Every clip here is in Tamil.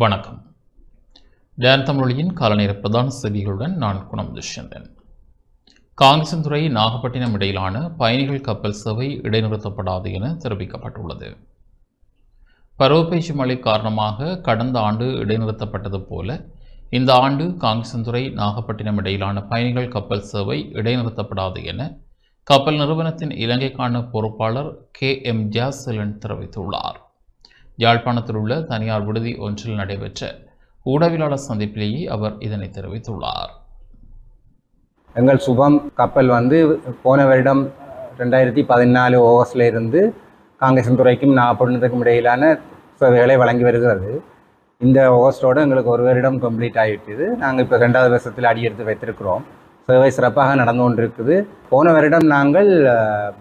வணக்கம். டான் தமிழொலியின் காலநேர பிரதான செய்திகளுடன் நான் குணம் துஷ்யந்தன். காங்கேசன்துறை நாகப்பட்டினம் இடையிலான பயணிகள் கப்பல் சேவை இடைநிறுத்தப்படாது என தெரிவிக்கப்பட்டுள்ளது. பருவப்பெய்ச்சி மழை காரணமாக கடந்த ஆண்டு இடைநிறுத்தப்பட்டது போல இந்த ஆண்டு காங்கேசன்துறை நாகப்பட்டினம் இடையிலான பயணிகள் கப்பல் சேவை இடைநிறுத்தப்படாது என கப்பல் நிறுவனத்தின் இலங்கைக்கான பொறுப்பாளர் KM ஜாசலன் தெரிவித்துள்ளார். யாழ்ப்பாணத்தில் உள்ள தனியார் விடுதி ஒன்றில் நடைபெற்ற ஊடகவியலாளர் சந்திப்பிலேயே அவர் இதனை தெரிவித்துள்ளார். எங்கள் சுபம் கப்பல் போன வருடம் 2014 ஆகஸ்டில் இருந்து காங்கேசன்துறைக்கும் நாகப்பட்டினத்துக்கும் இடையிலான சேவைகளை வழங்கி வருகிறது. இந்த ஆகஸ்டோடு எங்களுக்கு ஒரு வருடம் கம்ப்ளீட் ஆகிவிட்டது. நாங்கள் இப்போ 2வது வருஷத்தில் அடியெடுத்து வைத்திருக்கிறோம். சேவை சிறப்பாக நடந்து கொண்டிருக்குது. போன வருடம் நாங்கள்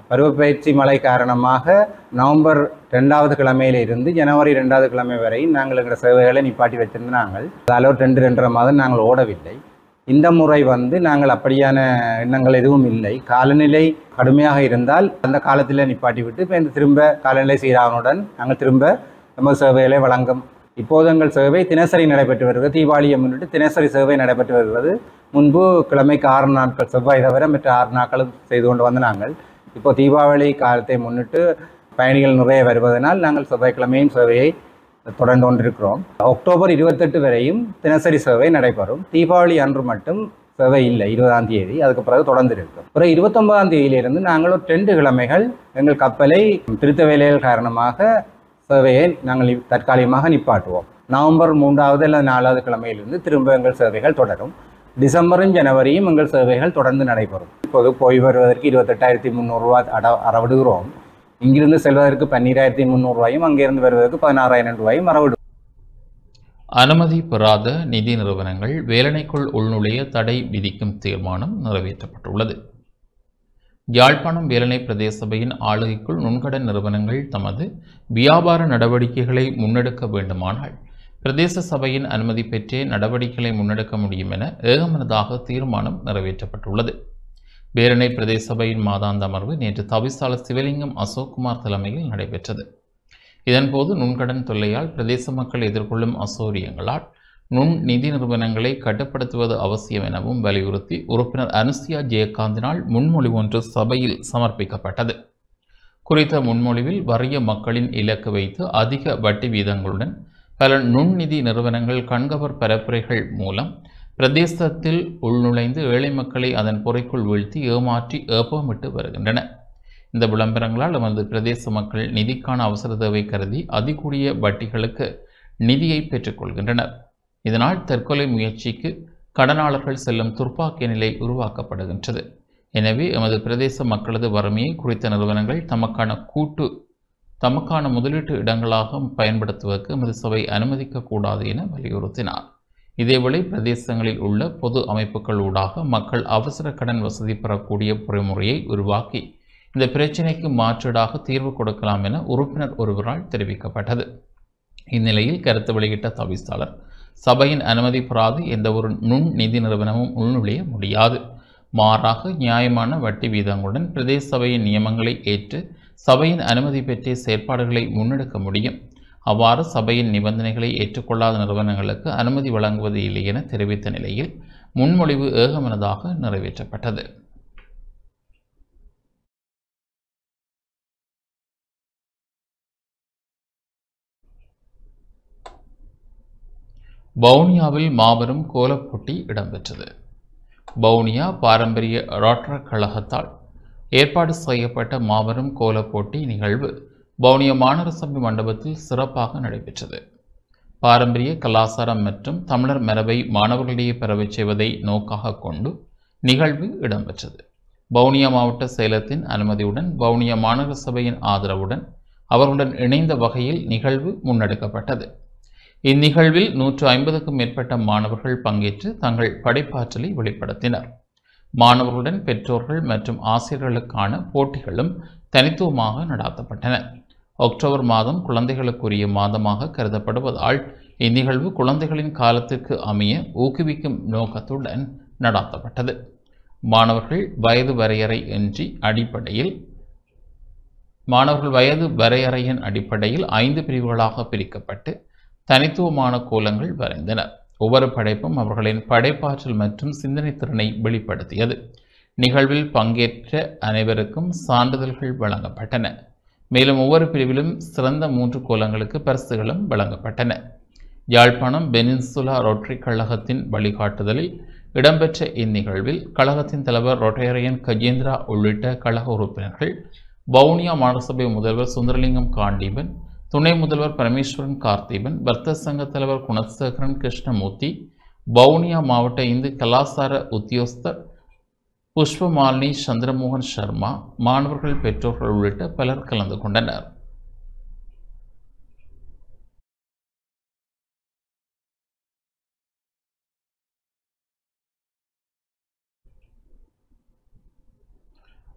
பருவப்பெயர்ச்சி மழை காரணமாக நவம்பர் 2வது கிழமையிலிருந்து ஜனவரி 2வது கிழமை வரை நாங்கள் எங்கள் சேவைகளை நிப்பாட்டி வைத்திருந்த நாங்கள் அதால் 2-2.5 மாதம் நாங்கள் ஓடவில்லை. இந்த முறை நாங்கள் அப்படியான எண்ணங்கள் எதுவும் இல்லை. காலநிலை கடுமையாக இருந்தால் அந்த காலத்தில் நிப்பாட்டி விட்டு இப்போ இந்த திரும்ப காலநிலை சீராகனுடன் நாங்கள் திரும்ப நமது சேவைகளை வழங்கும். இப்போது எங்கள் சேவை தினசரி நடைபெற்று வருகிறது. தீபாவளியை முன்னிட்டு தினசரி சேவை நடைபெற்று வருகிறது. முன்பு கிழமைக்கு 6 நாட்கள், செவ்வாய் தவிர மற்ற 6 நாட்களும் செய்து கொண்டு வந்த நாங்கள் இப்போ தீபாவளி காலத்தை முன்னிட்டு பயணிகள் நிறைய வருவதனால் நாங்கள் செவ்வாய்க்கிழமையும் சேவையை தொடர்ந்து கொண்டிருக்கிறோம். அக்டோபர் 28 வரையும் தினசரி சேவை நடைபெறும். தீபாவளி அன்று மட்டும் சேவை இல்லை, 20ஆம் தேதி. அதுக்கு பிறகு தொடர்ந்து இருக்கும். பிறகு 29ஆம் தேதியிலிருந்து நாங்கள் ஒரு 2 கிழமைகள் எங்கள் கப்பலை திருத்த வேலைகள் காரணமாக சேவையை நாங்கள் தற்காலிகமாக நிப்பாட்டுவோம். நவம்பர் 3வது அல்லது 4வது கிழமையிலிருந்து திரும்ப எங்கள் சேவைகள் தொடரும். டிசம்பரும் ஜனவரியும் எங்கள் சேவைகள் தொடர்ந்து நடைபெறும். இப்போது போய் வருவதற்கு 28,300 ரூபா அறவிடுகிறோம். இங்கிருந்து செல்வதற்கு 12,300 ரூபாயும், அங்கிருந்து வருவதற்கு 16,000 ரூபாயும் அறவிடும். அனுமதி பெறாத நிதி நிறுவனங்கள் வேலணைக்குள் உள்நுழைய தடை விதிக்கும் தீர்மானம் நிறைவேற்றப்பட்டுள்ளது. யாழ்ப்பாணம் வேலணை பிரதேச சபையின் ஆளுகைக்குள் நுண்கடன் நிறுவனங்கள் தமது வியாபார நடவடிக்கைகளை முன்னெடுக்க வேண்டுமானால் பிரதேச சபையின் அனுமதி பெற்றே நடவடிக்கைகளை முன்னெடுக்க முடியும் என ஏகமனதாக தீர்மானம் நிறைவேற்றப்பட்டுள்ளது. வேலணை பிரதேச சபையின் மாதாந்த அமர்வு நேற்று தவிசாளர் சிவலிங்கம் அசோக்குமார் தலைமையில் நடைபெற்றது. இதன்போது நுண்கடன் தொல்லையால் பிரதேச மக்கள் எதிர்கொள்ளும் அசௌரியங்களால் நுண் நிதி நிறுவனங்களை கட்டுப்படுத்துவது அவசியம் எனவும் வலியுறுத்தி உறுப்பினர் அனுசியா ஜெயகாந்தினால் முன்மொழிவு ஒன்று சபையில் சமர்ப்பிக்கப்பட்டது. குறித்த முன்மொழிவில் வறிய மக்களின் இலக்கு வைத்து அதிக வட்டி வீதங்களுடன் பல நுண்நிதி நிறுவனங்கள் கண்கவர் பரப்புரைகள் மூலம் பிரதேசத்தில் உள்நுழைந்து ஏழை மக்களை அதன் பொறைக்குள் வீழ்த்தி ஏமாற்றி ஏப்பமிட்டு வருகின்றன. இந்த விளம்பரங்களால் நமது பிரதேச மக்கள் நிதிக்கான அவசர தேவை கருதி அதிகூடிய வட்டிகளுக்கு நிதியை பெற்றுக்கொள்கின்றனர். இதனால் தற்கொலை முயற்சிக்கு கடனாளர்கள் செல்லும் துர்ப்பாக்கிய நிலை உருவாக்கப்படுகின்றது. எனவே எமது பிரதேச மக்களது வறுமையை குறித்த நிறுவனங்கள் தமக்கான முதலீட்டு இடங்களாக பயன்படுத்துவதற்கு எமது சபை அனுமதிக்கக்கூடாது என வலியுறுத்தினார். இதேவேளை பிரதேசங்களில் உள்ள பொது அமைப்புகள் ஊடாக மக்கள் அவசர கடன் வசதி பெறக்கூடிய பொறிமுறையை உருவாக்கி இந்த பிரச்சினைக்கு மாற்றீடாக தீர்வு கொடுக்கலாம் என உறுப்பினர் ஒருவரால் தெரிவிக்கப்பட்டது. இந்நிலையில் கருத்து வெளியிட்ட தவிசாளர், சபையின் அனுமதி பெறாது எந்த ஒரு நுண் நிதி நிறுவனமும் உள்நுழைய முடியாது. மாறாக நியாயமான வட்டி வீதங்களுடன் பிரதேச சபையின் நியமங்களை ஏற்று சபையின் அனுமதி பெற்றே செயற்பாடுகளை முன்னெடுக்க முடியும். அவ்வாறு சபையின் நிபந்தனைகளை ஏற்றுக்கொள்ளாத நிறுவனங்களுக்கு அனுமதி வழங்குவது இல்லை என தெரிவித்த நிலையில் முன்மொழிவு ஏகமனதாக நிறைவேற்றப்பட்டது. வவுனியாவில் மாபெரும் கோலப்போட்டி இடம்பெற்றது. வவுனியா பாரம்பரிய ரோட்டர கழகத்தால் ஏற்பாடு செய்யப்பட்ட மாபெரும் கோலப்போட்டி நிகழ்வு வவுனியா மாநகர சபை மண்டபத்தில் சிறப்பாக நடைபெற்றது. பாரம்பரிய கலாச்சாரம் மற்றும் தமிழர் மரபை மாணவர்களிடையே பரவச் செய்வதை நோக்காக கொண்டு நிகழ்வு இடம்பெற்றது. வவுனியா மாவட்ட செயலகத்தின் அனுமதியுடன் வவுனியா மாநகர சபையின் ஆதரவுடன் அவர்களுடன் இணைந்த வகையில் நிகழ்வு முன்னெடுக்கப்பட்டது. இந்நிகழ்வில் 150க்கும் மேற்பட்ட மாணவர்கள் பங்கேற்று தங்கள் படைப்பாற்றலை வெளிப்படுத்தினர். மாணவர்களுடன் பெற்றோர்கள் மற்றும் ஆசிரியர்களுக்கான போட்டிகளும் தனித்துவமாக நடாத்தப்பட்டன. அக்டோபர் மாதம் குழந்தைகளுக்குரிய மாதமாக கருதப்படுவதால் இந்நிகழ்வு குழந்தைகளின் காலத்திற்கு அமைய ஊக்குவிக்கும் நோக்கத்துடன் நடாத்தப்பட்டது. மாணவர்கள் வயது வரையறையின் அடிப்படையில் 5 பிரிவுகளாக பிரிக்கப்பட்டு தனித்துவமான கோலங்கள் வரைந்தனர். ஒவ்வொரு படைப்பும் அவர்களின் படைப்பாற்றல் மற்றும் சிந்தனை திறனை வெளிப்படுத்தியது. நிகழ்வில் பங்கேற்ற அனைவருக்கும் சான்றிதழ்கள் வழங்கப்பட்டன. மேலும் ஒவ்வொரு பிரிவிலும் சிறந்த 3 கோலங்களுக்கு பரிசுகளும் வழங்கப்பட்டன. யாழ்ப்பாணம் பெனின்சுலா ரோட்டரி கழகத்தின் வழிகாட்டுதலில் இடம்பெற்ற இந்நிகழ்வில் கழகத்தின் தலைவர் ரொட்டேரியன் கஜேந்திரா உள்ளிட்ட கழக உறுப்பினர்கள், வவுனியா மாநகரசபை முதல்வர் சுந்தரலிங்கம் காண்டீபன், துணை முதல்வர் பரமேஸ்வரன் கார்த்தீபன், வர்த்தக சங்க தலைவர் குணசேகரன் கிருஷ்ணமூர்த்தி, வவுனியா மாவட்ட இந்து கலாசார உத்தியோகஸ்தர் புஷ்பமாலினி சந்திரமோகன் சர்மா, மாணவர்கள், பெற்றோர்கள் உள்ளிட்ட பலர் கலந்து கொண்டனர்.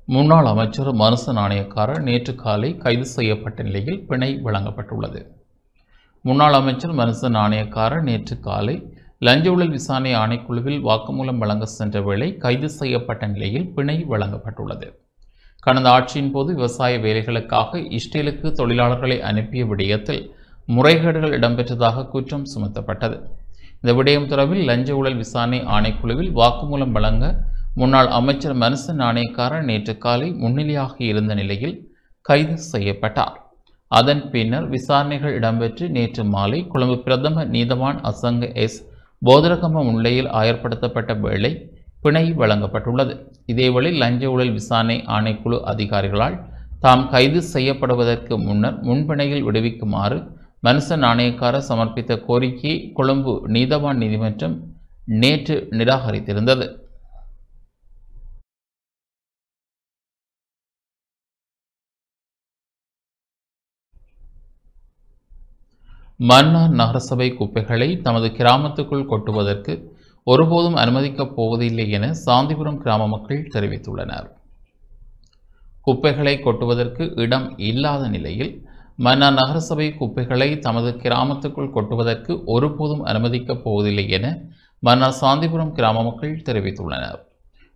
முன்னாள் அமைச்சர் மனுச நாணயக்காரர் நேற்று காலை கைது செய்யப்பட்ட நிலையில் பிணை வழங்கப்பட்டுள்ளது. முன்னாள் அமைச்சர் மனுச நாணயக்காரர் நேற்று காலை லஞ்ச ஊழல் விசாரணை ஆணைக்குழுவில் வாக்குமூலம் வழங்க சென்ற வேளை கைது செய்யப்பட்ட நிலையில் பிணை வழங்கப்பட்டுள்ளது. கடந்த ஆட்சியின் போது விவசாய வேலைகளுக்காக இஸ்ரேலுக்கு தொழிலாளர்களை அனுப்பிய விடயத்தில் முறைகேடுகள் இடம்பெற்றதாக குற்றம் சுமத்தப்பட்டது. இந்த விடயம் தொடர்பில் லஞ்ச ஊழல் விசாரணை ஆணைக்குழுவில் வாக்குமூலம் வழங்க முன்னாள் அமைச்சர் மனுச நாணயக்காரர் நேற்று காலை முன்னிலையாக இருந்த நிலையில் கைது செய்யப்பட்டார். அதன் பின்னர் விசாரணைகள் இடம்பெற்று நேற்று மாலை கொழும்பு பிரதம நீதவான் அசங்க எஸ் போதரகம முன்னிலையில் ஆயர்படுத்தப்பட்ட வேளை பிணை வழங்கப்பட்டுள்ளது. இதேவேளை லஞ்ச ஊழல் விசாரணை ஆணைக்குழு அதிகாரிகளால் தாம் கைது செய்யப்படுவதற்கு முன்னர் முன்பிணையில் விடுவிக்குமாறு மனுச நாணயக்காரர் சமர்ப்பித்த கோரிக்கையை கொழும்பு நீதவான் நீதிமன்றம் நேற்று நிராகரித்திருந்தது. மன்னார் நகரசபை குப்பைகளை தமது கிராமத்துக்குள் கொட்டுவதற்கு ஒருபோதும் அனுமதிக்கப் போவதில்லை என சாந்திபுரம் கிராம மக்கள் தெரிவித்துள்ளனர். குப்பைகளை கொட்டுவதற்கு இடம் இல்லாத நிலையில் மன்னார் நகரசபை குப்பைகளை தமது கிராமத்துக்குள் கொட்டுவதற்கு ஒருபோதும் அனுமதிக்கப் போவதில்லை என மன்னார் சாந்திபுரம் கிராம மக்கள் தெரிவித்துள்ளனர்.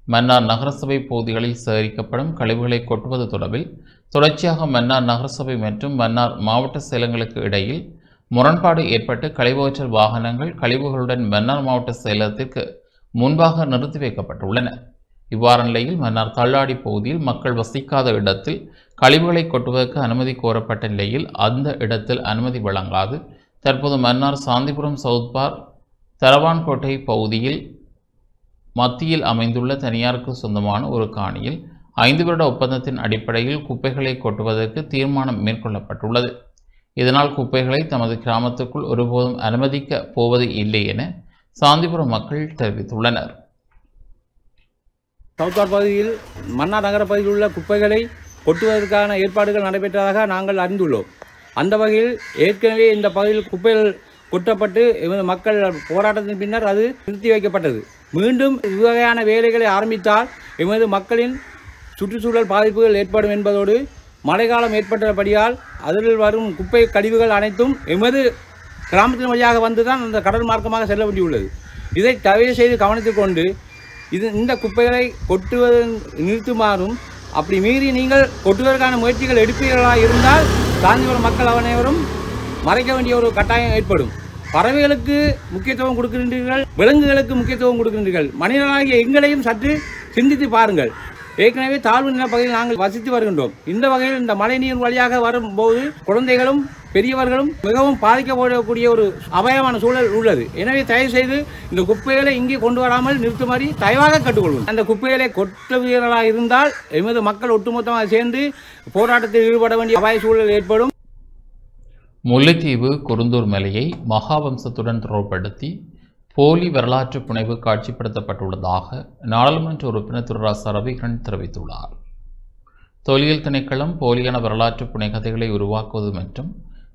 மன்னார் நகரசபை பகுதிகளில் சேகரிக்கப்படும் கழிவுகளை கொட்டுவது தொடர்பில் தொடர்ச்சியாக மன்னார் நகரசபை மற்றும் மன்னார் மாவட்ட செயலகங்களுக்கு இடையில் முரண்பாடு ஏற்பட்டு கழிவகற்றல் வாகனங்கள் கழிவுகளுடன் மன்னார் மாவட்ட செயலகத்திற்கு முன்பாக நிறுத்தி வைக்கப்பட்டுள்ளன. இவ்வாறு நிலையில் மன்னார் தள்ளாடி பகுதியில் மக்கள் வசிக்காத இடத்தில் கழிவுகளை கொட்டுவதற்கு அனுமதி கோரப்பட்ட நிலையில் அந்த இடத்தில் அனுமதி வழங்காது தற்போது மன்னார் சாந்திபுரம் சவுத்பார் தரவான்கோட்டை பகுதியில் மத்தியில் அமைந்துள்ள தனியாருக்கு சொந்தமான ஒரு காணியில் 5 வருட ஒப்பந்தத்தின் அடிப்படையில் குப்பைகளை கொட்டுவதற்கு தீர்மானம் மேற்கொள்ளப்பட்டுள்ளது. இதனால் குப்பைகளை தமது கிராமத்துக்குள் ஒருபோதும் அனுமதிக்க போவது இல்லை என சாந்திபுரம் மக்கள் தெரிவித்துள்ளனர். சவுத்பார் பகுதியில் மன்னார் நகர பகுதியில் உள்ள குப்பைகளை கொட்டுவதற்கான ஏற்பாடுகள் நடைபெற்றதாக நாங்கள் அறிந்துள்ளோம். அந்த வகையில் ஏற்கனவே இந்த பகுதியில் குப்பைகள் கொட்டப்பட்டு மக்கள் போராட்டத்தின் பின்னர் அது நிறுத்தி வைக்கப்பட்டது. மீண்டும் இவ்வகையான வேலைகளை ஆரம்பித்தால் எமது மக்களின் சுற்றுச்சூழல் பாதிப்புகள் ஏற்படும் என்பதோடு மழைக்காலம் ஏற்பட்டபடியால் அதில் வரும் குப்பை கழிவுகள் அனைத்தும் எமது கிராமத்தின் வழியாக வந்துதான் அந்த கடல் மார்க்கமாக செல்ல வேண்டியுள்ளது. இதை தயவு செய்து கவனித்துக் கொண்டு இந்த குப்பைகளை கொட்டுவதை நிறுத்துமாறும், அப்படி மீறி நீங்கள் கொட்டுவதற்கான முயற்சிகள் எடுப்பீர்களா இருந்தால் சாந்திபுரம் மக்கள் அனைவரும் மறைக்க வேண்டிய ஒரு கட்டாயம் ஏற்படும். பறவைகளுக்கு முக்கியத்துவம் கொடுக்கின்றீர்கள், விலங்குகளுக்கு முக்கியத்துவம் கொடுக்கின்றீர்கள். மனிதனாகிய எங்களையும் சற்று சிந்தித்து பாருங்கள். ஏற்கனவே தாழ்வு நிலப்பகுதியில் நாங்கள் வசித்து வருகின்றோம். இந்த வகையில் இந்த மழை நீர் வழியாக வரும்போது குழந்தைகளும் பெரியவர்களும் மிகவும் பாதிக்கப்படக்கூடிய ஒரு அபாயமான சூழல் உள்ளது. எனவே தயவு செய்து இந்த குப்பைகளை இங்கே கொண்டு வராமல் நிறுத்துமாறு தயவாக கட்டுக்கொள்வோம். அந்த குப்பைகளை கொட்டுவீர்களாக இருந்தால் எமது மக்கள் ஒட்டுமொத்தமாக சேர்ந்து போராட்டத்தில் ஈடுபட வேண்டிய அபாய சூழல் ஏற்படும். முல்லைத்தீவு குருந்தூர் மலையை மகாவம்சத்துடன் தொடர்படுத்தி போலி வரலாற்று புனைவு காட்சிப்படுத்தப்பட்டுள்ளதாக நாடாளுமன்ற உறுப்பினர் துரராசா ரவிகரன் தெரிவித்துள்ளார். தொல்லியல் திணைக்களம் போலியான வரலாற்று புனைகதைகளை உருவாக்குவது மற்றும்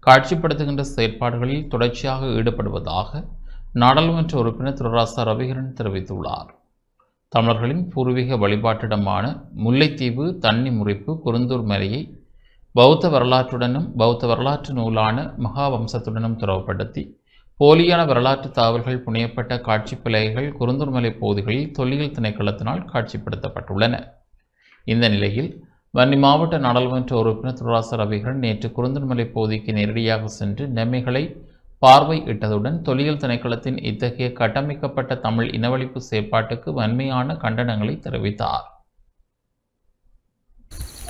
காட்சிப்படுத்துகின்ற செயற்பாடுகளில் தொடர்ச்சியாக ஈடுபடுவதாக நாடாளுமன்ற உறுப்பினர் துரராசா ரவிகரன் தெரிவித்துள்ளார். தமிழர்களின் பூர்வீக வழிபாட்டிடமான முல்லைத்தீவு தண்ணி முறிப்பு குருந்தூர் மலையை பௌத்த வரலாற்றுடனும் பௌத்த வரலாற்று நூலான மகாவம்சத்துடனும் தொடர்புபடுத்தி போலியான வரலாற்று தகவல்கள் புனையப்பட்ட காட்சி பலகைகள் குருந்தூர்மலை பகுதிகளில் தொல்லியல் திணைக்களத்தினால் காட்சிப்படுத்தப்பட்டுள்ளன. இந்த நிலையில் வன்னி மாவட்ட நாடாளுமன்ற உறுப்பினர் துரராசா ரவிகரன் நேற்று குருந்தூர்மலை பகுதிக்கு நேரடியாக சென்று நன்மைகளை பார்வையிட்டதுடன் தொல்லியல் திணைக்களத்தின் இத்தகைய கட்டமைக்கப்பட்ட தமிழ் இனவழிப்பு செயற்பாட்டுக்கு வன்மையான கண்டனங்களை தெரிவித்தார்.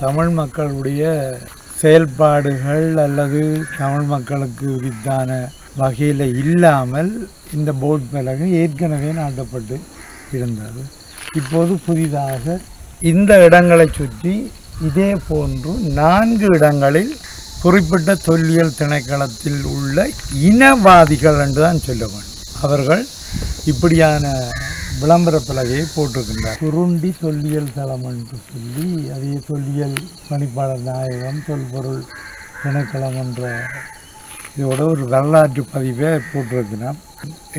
தமிழ் மக்களுடைய செயல்பாடுகள் அல்லது தமிழ் மக்களுக்கு வித்தான வகையில் இல்லாமல் இந்த போர்ட் பலகை ஏற்கனவே நாட்டப்பட்டு இருந்தது. இப்போது புதிதாக இந்த இடங்களை சுற்றி இதே போன்று 4 இடங்களில் குறிப்பிட்ட தொல்லியல் திணைக்களத்தில் உள்ள இனவாதிகள் என்று தான் சொல்ல வேண்டும். அவர்கள் இப்படியான விளம்பர பலகையை போட்டிருக்கின்றார். குருண்டி தொல்லியல் தளம் என்று சொல்லி அதே தொல்லியல் பணிப்பாளர் நாயகம் தொல்பொருள் திணைக்களம் என்ற இதோட ஒரு வரலாற்று பதிவை போட்டிருக்கிறார்.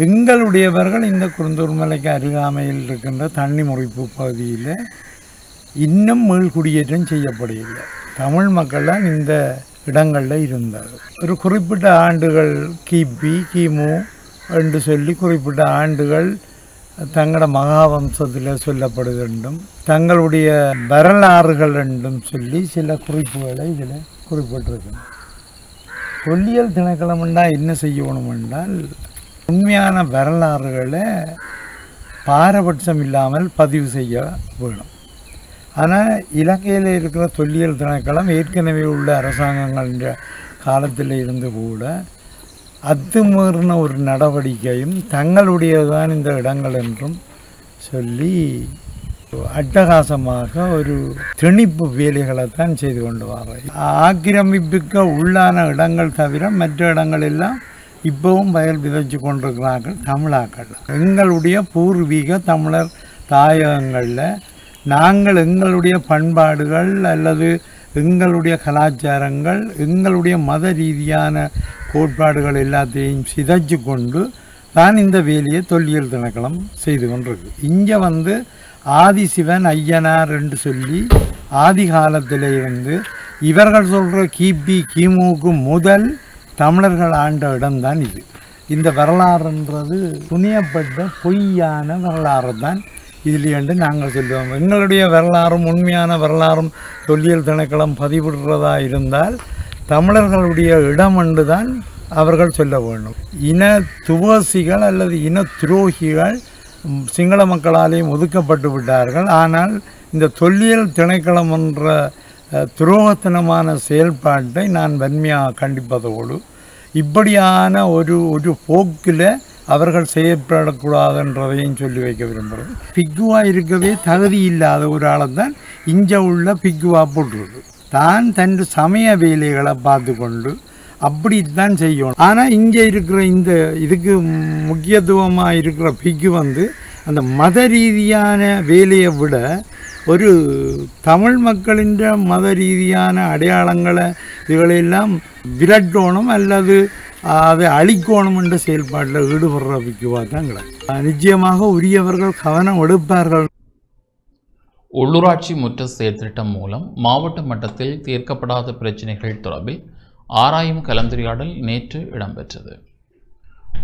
எங்களுடையவர்கள் இந்த குருந்தூர் மலைக்கு அருகாமையில் இருக்கின்ற தண்ணி முறிப்பு பகுதியில் இன்னும் மீள்குடியேற்றம் செய்யப்படவில்லை. தமிழ் மக்கள்லாம் இந்த இடங்களில் இருந்தார். ஒரு குறிப்பிட்ட ஆண்டுகள் கிபி கிமு என்று சொல்லி குறிப்பிட்ட ஆண்டுகள் தங்களோட மகாவம்சத்தில் சொல்லப்படுகின்றும் தங்களுடைய வரலாறுகள் என்றும் சொல்லி சில குறிப்புகளை இதில் குறிப்பிட்டிருக்கின்றன. தொல்லியல் திணைக்களம் என்றால் என்ன செய்யணும் என்றால் உண்மையான வரலாறுகளை பாரபட்சம் இல்லாமல் பதிவு செய்ய வேணும். ஆனால் இலங்கையில் இருக்கிற தொல்லியல் திணைக்களம் ஏற்கனவே உள்ள அரசாங்கங்கள் காலத்தில் இருந்து கூட அத்துமீறின ஒரு நடவடிக்கையும் தங்களுடையதான் இந்த இடங்கள் என்றும் சொல்லி அட்டகாசமாக ஒரு திணிப்பு வேலைகளை தான் செய்து கொண்டு வர ஆக்கிரமிப்புக்கு உள்ளான இடங்கள் தவிர மற்ற இடங்கள் எல்லாம் இப்பவும் வயல் விதைச்சு கொண்டிருக்கிறார்கள் தமிழாக்கள். எங்களுடைய பூர்வீக தமிழர் தாயகங்களில் நாங்கள் எங்களுடைய பண்பாடுகள் அல்லது எங்களுடைய கலாச்சாரங்கள் எங்களுடைய மத ரீதியான கோட்பாடுகள் எல்லாத்தையும் சிதைச்சு கொண்டு தான் இந்த வேலையை தொல்லியல் திணைக்களம் செய்து கொண்டிருக்கு. இங்கே ஆதிசிவன் ஐயனார் என்று சொல்லி ஆதி காலத்தில் இருந்து இவர்கள் சொல்கிற கிபி கிமுக்கு முதல் தமிழர்கள் ஆண்ட இடம்தான் இது. இந்த வரலாறுன்றது துணியப்பட்ட பொய்யான வரலாறு தான் இதில் என்று நாங்கள் சொல்லுவோம். எங்களுடைய வரலாறும் உண்மையான வரலாறும் தொல்லியல் திணைக்களம் பதிவிடுறதா இருந்தால் தமிழர்களுடைய இடம் என்று தான் அவர்கள் சொல்ல வேண்டும். இன துவசிகள் அல்லது இன துரோகிகள் சிங்கள மக்களாலேயும் ஒதுக்கப்பட்டு விட்டார்கள். ஆனால் இந்த தொல்லியல் திணைக்களம் என்ற துரோகத்தனமான செயல்பாட்டை நான் வன்மையாக கண்டிப்பதோடு இப்படியான ஒரு போக்கில் அவர்கள் செயற்படக்கூடாதுன்றதையும் சொல்லி வைக்க விரும்புகிறேன். பிக்குவா இருக்கவே தகுதி இல்லாத ஒரு ஆளைத்தான் இங்கே உள்ள பிக்குவா போட்டுருக்கு. தான் தன் சமய வேலைகளை பார்த்து கொண்டு அப்படித்தான் செய்யணும். ஆனால் இங்கே இருக்கிற இந்த இதுக்கு முக்கியத்துவமாக இருக்கிற பிக்கு அந்த மத ரீதியான வேலையை விட ஒரு தமிழ் மக்களின் மத ரீதியான அடையாளங்களை இதுகளெல்லாம் விரட்டணும் அல்லது அதை அழிக்கணும் என்ற செயல்பாட்டில் ஈடுபடுற பிக்குவா தான் நிச்சயமாக உரியவர்கள் கவனம் எடுப்பார்கள். உள்ளூராட்சி முற்ற செயற்திட்டம் மூலம் மாவட்ட மட்டத்தில் தீர்க்கப்படாத பிரச்சினைகள் தொடர்பில் ஆராயும் கலந்துரையாடல் நேற்று இடம்பெற்றது.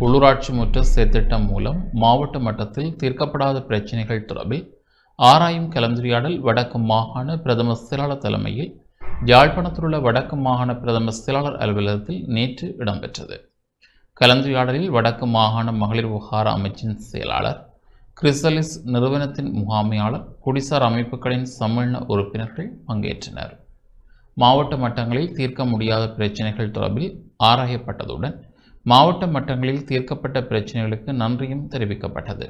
உள்ளூராட்சி முற்ற செயற்திட்டம் மூலம் மாவட்ட மட்டத்தில் தீர்க்கப்படாத பிரச்சினைகள் தொடர்பில் ஆராயும் கலந்துரையாடல் வடக்கு மாகாண பிரதம செயலாளர் தலைமையில் யாழ்ப்பாணத்தில் உள்ள வடக்கு மாகாண பிரதம செயலாளர் அலுவலகத்தில் நேற்று இடம்பெற்றது. கலந்துரையாடலில் வடக்கு மாகாண மகளிர் விவகார அமைச்சின் செயலாளர், கிறிஸ்டலிஸ் நிறுவனத்தின் முகாமையாளர், குடிசார் அமைப்புகளின் சம்மேளன உறுப்பினர்கள் பங்கேற்றனர். மாவட்ட மட்டங்களில் தீர்க்க முடியாத பிரச்சினைகள் தொடர்பில் ஆராயப்பட்டதுடன் மாவட்ட மட்டங்களில் தீர்க்கப்பட்ட பிரச்சினைகளுக்கு நன்றியும் தெரிவிக்கப்பட்டது.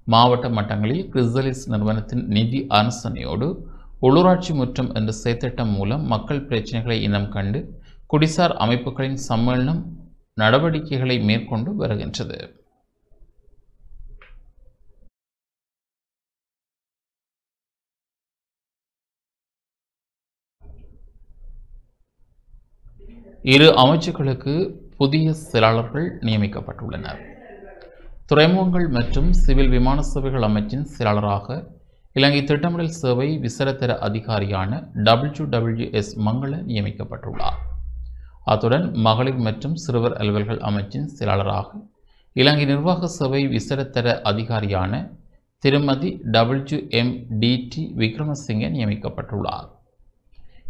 மாவட்ட மட்டங்களில் கிறிஸ்டலிஸ் நிறுவனத்தின் நிதி அனுசரணையோடு உள்ளூராட்சி முற்றம் என்ற செயற்திட்டம் மூலம் மக்கள் பிரச்சினைகளை இனம் கண்டு குடிசார் அமைப்புகளின் சம்மேளனம் நடவடிக்கைகளை மேற்கொண்டு வருகின்றது. இரு அமைச்சுகளுக்கு புதிய செயலாளர்கள் நியமிக்கப்பட்டுள்ளனர். துறைமுகங்கள் மற்றும் சிவில் விமான சேவைகள் அமைச்சின் செயலாளராக இலங்கை திட்டமிடல் சேவை விசேட அதிகாரியான WWS மங்கள நியமிக்கப்பட்டுள்ளார். அத்துடன் மகளிர் மற்றும் சிறுவர் அலுவல்கள் அமைச்சின் செயலாளராக இலங்கை நிர்வாக சேவை விசேட அதிகாரியான திருமதி WMDT விக்ரமசிங்க நியமிக்கப்பட்டுள்ளார்.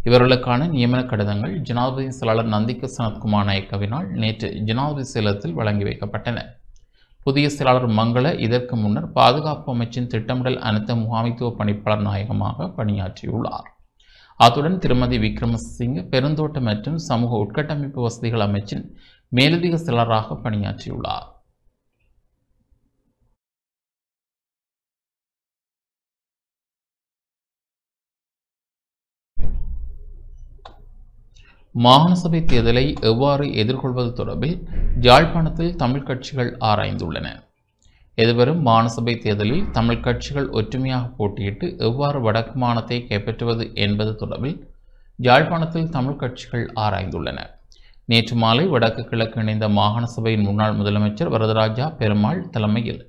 இவர்களுக்கான நியமன கடிதங்கள் ஜனாதிபதி செயலாளர் நந்திக சனத்குமார் நாயக்கவினால் நேற்று ஜனாதிபதி செயலகத்தில் வழங்கி வைக்கப்பட்டன. புதிய செயலாளர் மங்கள இதற்கு முன்னர் பாதுகாப்பு அமைச்சின் திட்டமிடல் அனைத்து முகாமைத்துவ பணிப்பாளர் நாயகமாக பணியாற்றியுள்ளார். அத்துடன் திருமதி விக்ரமசிங்க பெருந்தோட்ட மற்றும் சமூக உட்கட்டமைப்பு வசதிகள் அமைச்சின் மேலதிக செயலராக பணியாற்றியுள்ளார். மாகாண சபை தேர்தலை எவ்வாறு எதிர்கொள்வது தொடர்பில் யாழ்ப்பாணத்தில் தமிழ் கட்சிகள் ஆராய்ந்துள்ளன. எதிர்வரும் மாகாண சபை தேர்தலில் தமிழ் கட்சிகள் ஒற்றுமையாக போட்டியிட்டு எவ்வாறு வடக்கு மாகாணத்தை கைப்பற்றுவது என்பது தொடர்பில் யாழ்ப்பாணத்தில் தமிழ் கட்சிகள் ஆராய்ந்துள்ளன. நேற்று மாலை வடக்கு கிழக்கு இணைந்த மாகாண சபையின் முன்னாள் முதலமைச்சர் வரதராஜா பெருமாள் தலைமையில்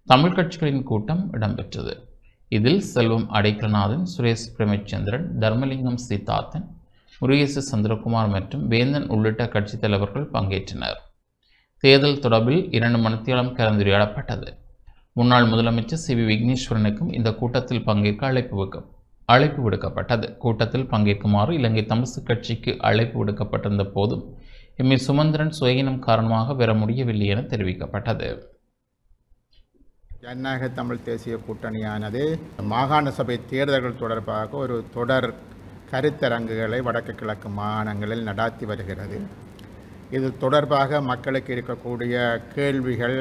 தமிழ் கட்சிகளின் கூட்டம் இடம்பெற்றது. இதில் செல்வம் அடைக்கலநாதன், சுரேஷ் பிரேமச்சந்திரன், தர்மலிங்கம் சீதாத்தன், முருகேசு சந்திரகுமார் மற்றும் வேந்தன் உள்ளிட்ட கட்சித் தலைவர்கள் பங்கேற்றனர். தேர்தல் தொடர்பில் 2 மணித்தியாலம் கலந்துரையாடப்பட்டது. முன்னாள் முதலமைச்சர் சி வி விக்னேஸ்வரனுக்கும் இந்த கூட்டத்தில் பங்கேற்க அழைப்பு விடுக்கப்பட்டது. கூட்டத்தில் பங்கேற்குமாறு இலங்கை தமிழ்க் கட்சிக்கு அழைப்பு விடுக்கப்பட்டிருந்த போதும் எம் சுமந்திரன் சுயயினம் காரணமாக பெற முடியவில்லை என தெரிவிக்கப்பட்டது. ஜனநாயக தமிழ் தேசிய கூட்டணியானது மாகாண சபை தேர்தல்கள் தொடர்பாக ஒரு தொடர் கருத்தரங்குகளை வடக்கு கிழக்கு மாகாணங்களில் நடாத்தி வருகிறது. இது தொடர்பாக மக்களுக்கு இருக்கக்கூடிய கேள்விகள்,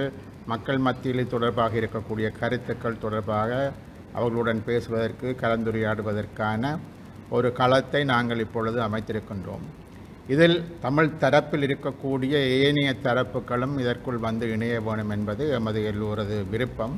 மக்கள் மத்தியில் தொடர்பாக இருக்கக்கூடிய கருத்துக்கள் தொடர்பாக அவர்களுடன் பேசுவதற்கு, கலந்துரையாடுவதற்கான ஒரு களத்தை நாங்கள் இப்பொழுது அமைத்திருக்கின்றோம். இதில் தமிழ் தரப்பில் இருக்கக்கூடிய ஏனைய தரப்புகளும் இதற்குள் வந்து இணைய வேண்டும் என்பது எமது எல்லோரது விருப்பம்.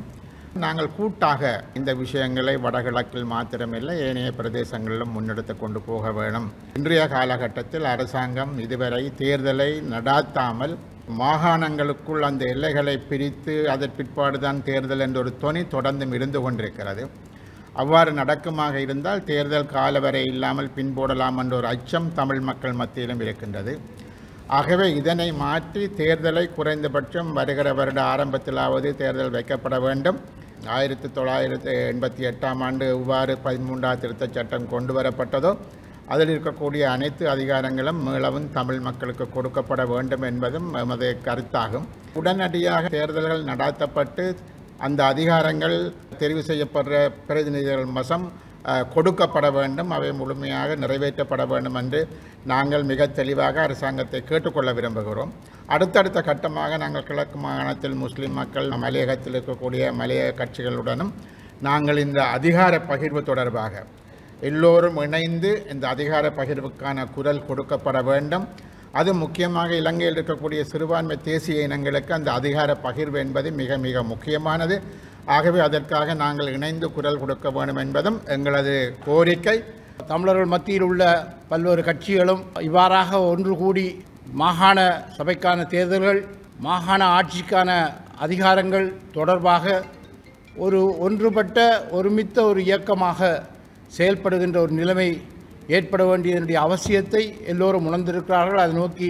நாங்கள் கூட்டாக இந்த விஷயங்களை வடகிழக்கில் மாத்திரமில்லை ஏனைய பிரதேசங்களிலும் முன்னெடுத்து கொண்டு போக வேண்டும். இன்றைய காலகட்டத்தில் அரசாங்கம் இதுவரை தேர்தலை நடாத்தாமல் மாகாணங்களுக்குள் அந்த எல்லைகளை பிரித்து அதன் பிற்பாடுதான் தேர்தல் என்ற ஒரு தொனி தொடர்ந்தும் இருந்து கொண்டிருக்கிறது. அவ்வாறு நடக்குமாக இருந்தால் தேர்தல் கால வரை இல்லாமல் பின்போடலாம் என்ற ஒரு அச்சம் தமிழ் மக்கள் மத்தியிலும் இருக்கின்றது. ஆகவே இதனை மாற்றி தேர்தலை குறைந்தபட்சம் வருகிற வருட ஆரம்பத்திலாவது தேர்தல் வைக்கப்பட வேண்டும். 1988ஆம் ஆண்டு எவ்வாறு 13ஆம் திருத்தச் சட்டம் கொண்டு வரப்பட்டதோ அதில் இருக்கக்கூடிய அனைத்து அதிகாரங்களும் மீளவும் தமிழ் மக்களுக்கு கொடுக்கப்பட வேண்டும் என்பதும் எமது கருத்தாகும். உடனடியாக தேர்தல்கள் நடாத்தப்பட்டு அந்த அதிகாரங்கள் தெரிவு செய்யப்படுற பிரதிநிதிகள் வசம் கொடுக்கப்பட வேண்டும், அவை முழுமையாக நிறைவேற்றப்பட வேண்டும் என்று நாங்கள் மிக தெளிவாக அரசாங்கத்தை கேட்டுக்கொள்ள விரும்புகிறோம். அடுத்தடுத்த கட்டமாக நாங்கள் கிழக்கு மாகாணத்தில் முஸ்லீம் மக்கள், மலையகத்தில் இருக்கக்கூடிய மலையக கட்சிகளுடனும் நாங்கள் இந்த அதிகார பகிர்வு தொடர்பாக எல்லோரும் இணைந்து இந்த அதிகார பகிர்வுக்கான குரல் கொடுக்கப்பட வேண்டும். அது முக்கியமாக இலங்கையில் இருக்கக்கூடிய சிறுபான்மை தேசிய இனங்களுக்கு அந்த அதிகார பகிர்வு என்பது மிக மிக முக்கியமானது. ஆகவே அதற்காக நாங்கள் இணைந்து குரல் கொடுக்க வேண்டும் என்பதும் எங்களது கோரிக்கை. தமிழர்கள் மத்தியில் உள்ள பல்வேறு கட்சிகளும் இவ்வாறாக ஒன்று கூடி மாகாண சபைக்கான தேர்தல்கள், மாகாண ஆட்சிக்கான அதிகாரங்கள் தொடர்பாக ஒரு ஒன்றுபட்ட ஒருமித்த ஒரு இயக்கமாக செயல்படுகின்ற ஒரு நிலைமை ஏற்பட வேண்டியதனுடைய அவசியத்தை எல்லோரும் உணர்ந்திருக்கிறார்கள். அதை நோக்கி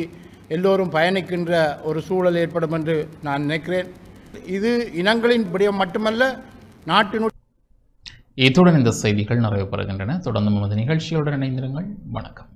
எல்லோரும் பயணிக்கின்ற ஒரு சூழல் ஏற்படும் என்று நான் நினைக்கிறேன். இது இனங்களின் விடயம் மட்டுமல்ல, நாட்டினுடைய. இத்துடன் இந்த செய்திகள் நிறைவு பெறுகின்றன. தொடர்ந்து நமது நிகழ்ச்சியுடன் இணைந்திருங்கள். வணக்கம்.